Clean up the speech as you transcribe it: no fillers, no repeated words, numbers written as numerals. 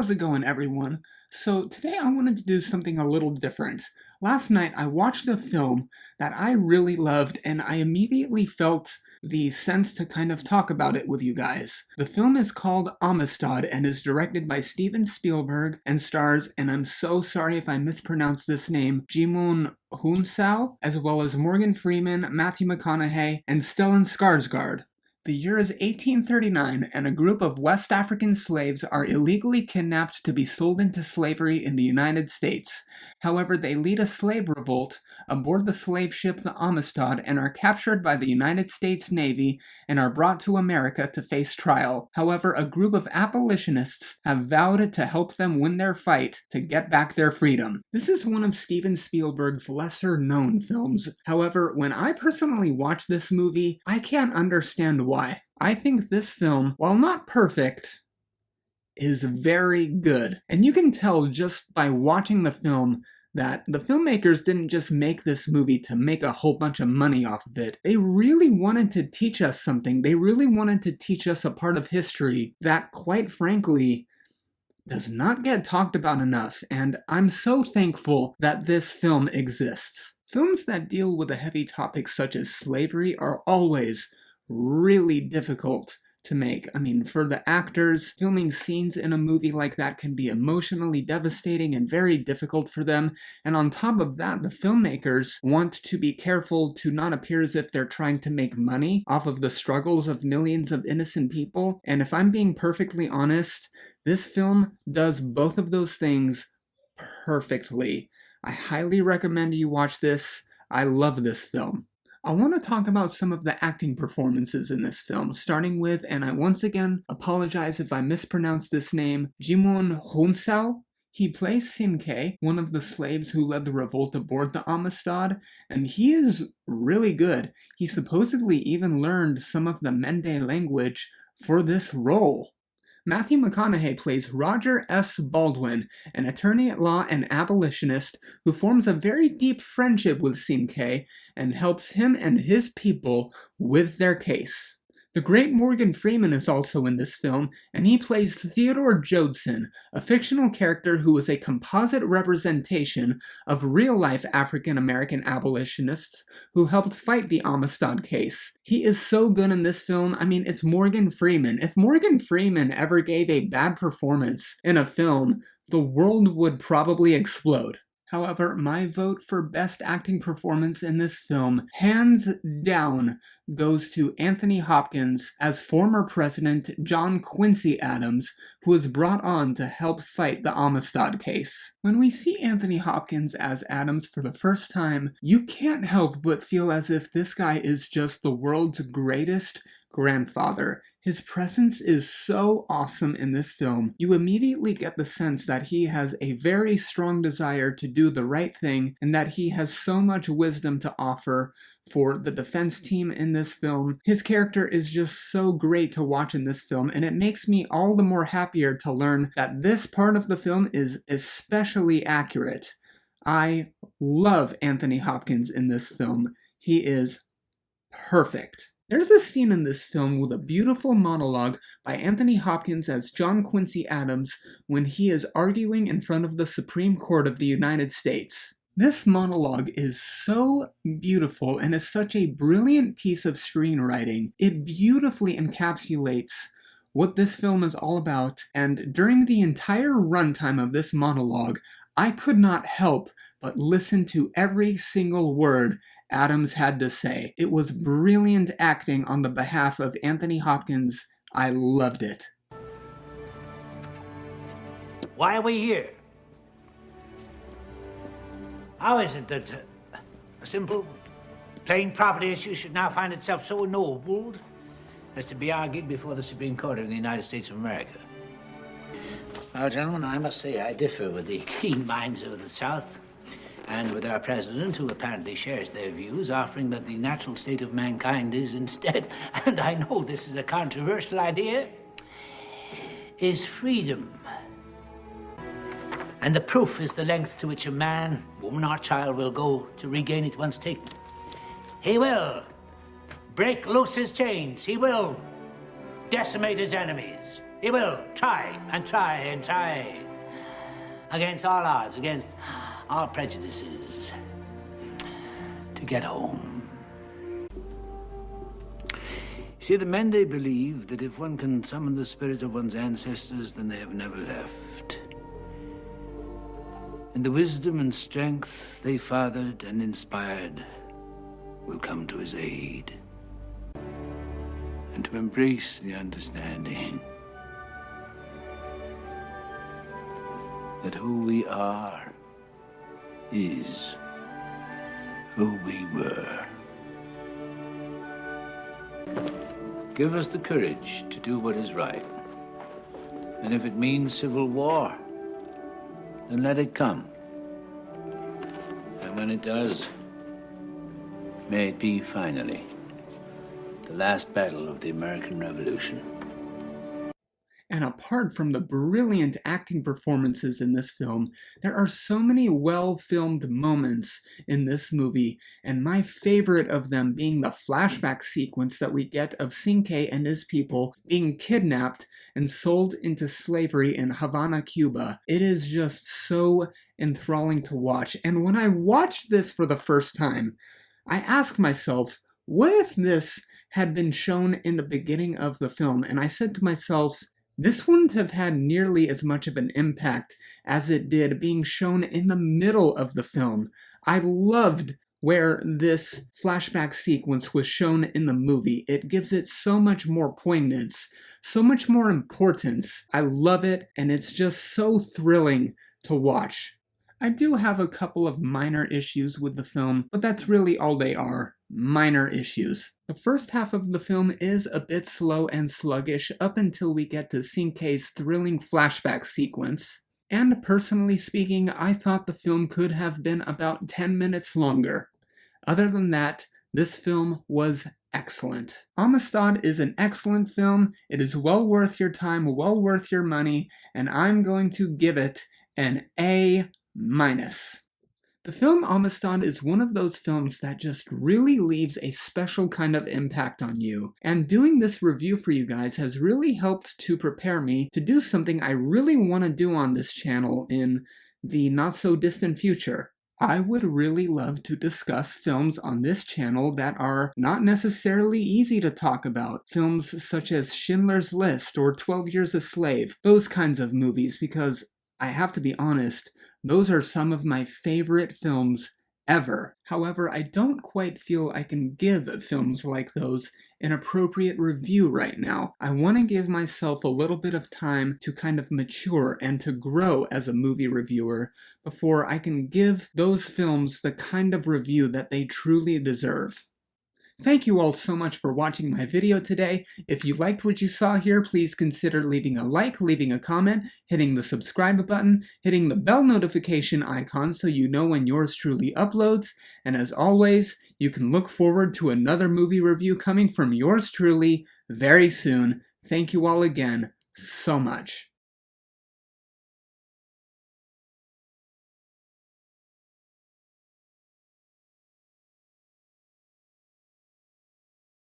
How's it going, everyone? So today I wanted to do something a little different. Last night I watched a film that I really loved and I immediately felt the sense to kind of talk about it with you guys. The film is called Amistad and is directed by Steven Spielberg and stars, and I'm so sorry if I mispronounce this name, Djimon Hounsou, as well as Morgan Freeman, Matthew McConaughey, and Stellan Skarsgård. The year is 1839, and a group of West African slaves are illegally kidnapped to be sold into slavery in the United States. However, they lead a slave revolt aboard the slave ship the Amistad and are captured by the United States Navy and are brought to America to face trial. However, a group of abolitionists have vowed to help them win their fight to get back their freedom. This is one of Steven Spielberg's lesser-known films. However, when I personally watch this movie, I can't understand why. I think this film, while not perfect, is very good. And you can tell just by watching the film that the filmmakers didn't just make this movie to make a whole bunch of money off of it. They really wanted to teach us something. They really wanted to teach us a part of history that, quite frankly, does not get talked about enough, and I'm so thankful that this film exists. Films that deal with a heavy topic such as slavery are always really difficult to make. I mean, for the actors, filming scenes in a movie like that can be emotionally devastating and very difficult for them, and on top of that, the filmmakers want to be careful to not appear as if they're trying to make money off of the struggles of millions of innocent people, and if I'm being perfectly honest, this film does both of those things perfectly. I highly recommend you watch this. I love this film. I want to talk about some of the acting performances in this film, starting with, and I once again apologize if I mispronounce this name, Djimon Hounsou. He plays Cinque, one of the slaves who led the revolt aboard the Amistad, and he is really good. He supposedly even learned some of the Mende language for this role. Matthew McConaughey plays Roger S. Baldwin, an attorney at law and abolitionist who forms a very deep friendship with Cinque and helps him and his people with their case. The great Morgan Freeman is also in this film, and he plays Theodore Jodson, a fictional character who is a composite representation of real-life African-American abolitionists who helped fight the Amistad case. He is so good in this film. I mean, it's Morgan Freeman. If Morgan Freeman ever gave a bad performance in a film, the world would probably explode. However, my vote for best acting performance in this film, hands down, goes to Anthony Hopkins as former President John Quincy Adams, who was brought on to help fight the Amistad case. When we see Anthony Hopkins as Adams for the first time, you can't help but feel as if this guy is just the world's greatest grandfather. His presence is so awesome in this film. You immediately get the sense that he has a very strong desire to do the right thing and that he has so much wisdom to offer for the defense team in this film. His character is just so great to watch in this film, and it makes me all the more happier to learn that this part of the film is especially accurate. I love Anthony Hopkins in this film. He is perfect. There's a scene in this film with a beautiful monologue by Anthony Hopkins as John Quincy Adams when he is arguing in front of the Supreme Court of the United States. This monologue is so beautiful and is such a brilliant piece of screenwriting. It beautifully encapsulates what this film is all about, and during the entire runtime of this monologue, I could not help but listen to every single word Adams had to say. It was brilliant acting on the behalf of Anthony Hopkins. I loved it. Why are we here? How is it that a simple, plain property issue should now find itself so ennobled as to be argued before the Supreme Court of the United States of America? Well, gentlemen, I must say I differ with the keen minds of the South and with our president, who apparently shares their views, offering that the natural state of mankind is instead, and I know this is a controversial idea, is freedom. And the proof is the length to which a man, woman, or child will go to regain it once taken. He will break loose his chains. He will decimate his enemies. He will try and try and try, against all odds, against all prejudices, to get home. See, the Mende believe that if one can summon the spirit of one's ancestors, then they have never left. And the wisdom and strength they fathered and inspired will come to his aid. And to embrace the understanding that who we are is who we were. Give us the courage to do what is right. And if it means civil war, then let it come. And when it does, may it be finally the last battle of the American Revolution. And apart from the brilliant acting performances in this film, there are so many well-filmed moments in this movie, and my favorite of them being the flashback sequence that we get of Cinque and his people being kidnapped and sold into slavery in Havana, Cuba. It is just so enthralling to watch, and when I watched this for the first time, I asked myself, what if this had been shown in the beginning of the film? And I said to myself, this wouldn't have had nearly as much of an impact as it did being shown in the middle of the film. I loved where this flashback sequence was shown in the movie. It gives it so much more poignance, so much more importance. I love it, and it's just so thrilling to watch. I do have a couple of minor issues with the film, but that's really all they are. Minor issues. The first half of the film is a bit slow and sluggish up until we get to Cinque's thrilling flashback sequence. And personally speaking, I thought the film could have been about 10 minutes longer. Other than that, this film was excellent. Amistad is an excellent film. It is well worth your time, well worth your money, and I'm going to give it an A-. The film Amistad is one of those films that just really leaves a special kind of impact on you, and doing this review for you guys has really helped to prepare me to do something I really want to do on this channel in the not-so-distant future. I would really love to discuss films on this channel that are not necessarily easy to talk about. Films such as Schindler's List or 12 Years a Slave, those kinds of movies, because I have to be honest, those are some of my favorite films ever. However, I don't quite feel I can give films like those an appropriate review right now. I want to give myself a little bit of time to kind of mature and to grow as a movie reviewer before I can give those films the kind of review that they truly deserve. Thank you all so much for watching my video today. If you liked what you saw here, please consider leaving a like, leaving a comment, hitting the subscribe button, hitting the bell notification icon so you know when yours truly uploads, and as always, you can look forward to another movie review coming from yours truly very soon. Thank you all again so much.